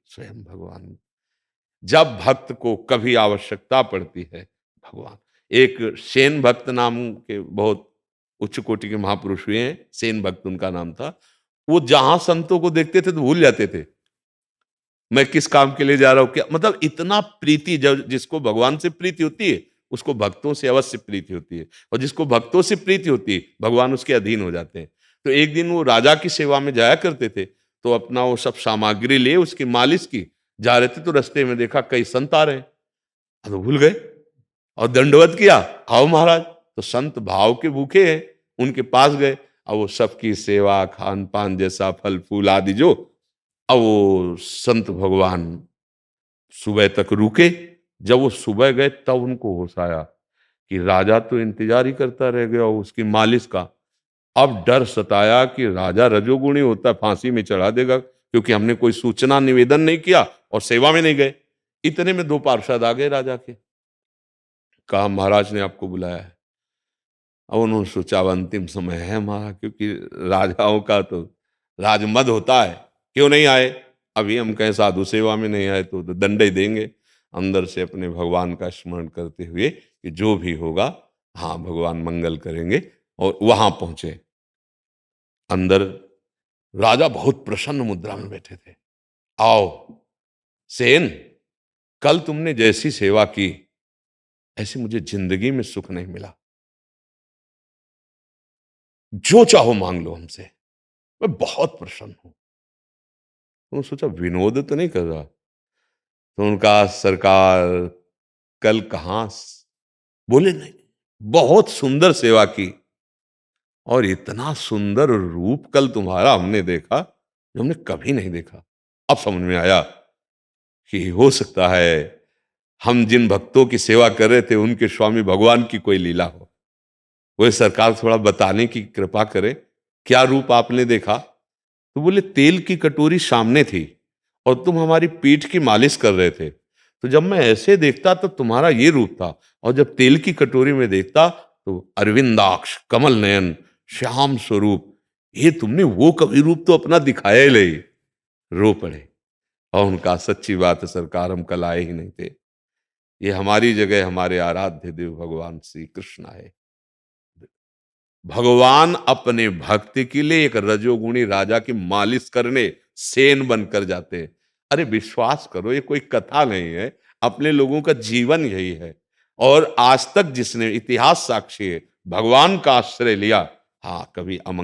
स्वयं भगवान। जब भक्त को कभी आवश्यकता पड़ती है, भगवान। एक सेन भक्त नाम के बहुत उच्च कोटि के महापुरुष हुए हैं, सेन भक्त उनका नाम था। वो जहां संतों को देखते थे तो भूल जाते थे मैं किस काम के लिए जा रहा हूं, क्या मतलब इतना प्रीति। जब जिसको भगवान से प्रीति होती है उसको भक्तों से अवश्य प्रीति होती है, और जिसको भक्तों से प्रीति होती है भगवान उसके अधीन हो जाते हैं। तो एक दिन वो राजा की सेवा में जाया करते थे, तो अपना वो सब सामग्री ले उसकी मालिश की जा रहे थे, तो रास्ते में देखा कई संत आ रहे हैं। तो भूल गए और दंडवत किया, आओ महाराज। तो संत भाव के भूखे हैं, उनके पास गए। अब वो सबकी सेवा खान पान जैसा फल फूल आदि जो, अब वो संत भगवान सुबह तक रुके। जब वो सुबह गए तब उनको होश आया कि राजा तो इंतजार ही करता रह गया उसकी मालिश का। अब डर सताया कि राजा रजोगुणी होता है, फांसी में चढ़ा देगा, क्योंकि हमने कोई सूचना निवेदन नहीं किया और सेवा में नहीं गए। इतने में दो पार्षद आ गए राजा के, कहा महाराज ने आपको बुलाया है। अब उन्होंने सोचा अब अंतिम समय है हमारा, क्योंकि राजाओं का तो राजमद होता है, क्यों नहीं आए। अभी हम कहें साधु सेवा में नहीं आए तो दंड ही देंगे। अंदर से अपने भगवान का स्मरण करते हुए कि जो भी होगा, हाँ भगवान मंगल करेंगे, और वहां पहुंचे। अंदर राजा बहुत प्रसन्न मुद्रा में बैठे थे। आओ सेन, कल तुमने जैसी सेवा की ऐसी मुझे जिंदगी में सुख नहीं मिला। जो चाहो मांग लो हमसे, मैं बहुत प्रसन्न हूं। उन्होंने सोचा विनोद तो नहीं कर रहा। तो उनका सरकार कल कहां बोले नहीं, बहुत सुंदर सेवा की, और इतना सुंदर रूप कल तुम्हारा हमने देखा जो हमने कभी नहीं देखा। अब समझ में आया कि हो सकता है हम जिन भक्तों की सेवा कर रहे थे उनके स्वामी भगवान की कोई लीला हो। वह सरकार थोड़ा बताने की कृपा करे, क्या रूप आपने देखा। तो बोले तेल की कटोरी सामने थी और तुम हमारी पीठ की मालिश कर रहे थे, तो जब मैं ऐसे देखता तो तुम्हारा ये रूप था, और जब तेल की कटोरी में देखता तो अरविंदाक्ष कमल नयन श्याम स्वरूप, ये तुमने वो कभी रूप तो अपना दिखाया ही नहीं। रो पड़े और उनका सच्ची बात है सरकार, हम कल आए ही नहीं थे। ये हमारी जगह हमारे आराध्य देव भगवान श्री कृष्ण आए। भगवान अपने भक्त के लिए एक रजोगुणी राजा की मालिश करने सेन बनकर जाते हैं। अरे विश्वास करो ये कोई कथा नहीं है, अपने लोगों का जीवन यही है। और आज तक जिसने, इतिहास साक्षी है, भगवान का आश्रय लिया, हाँ कभी अमंगल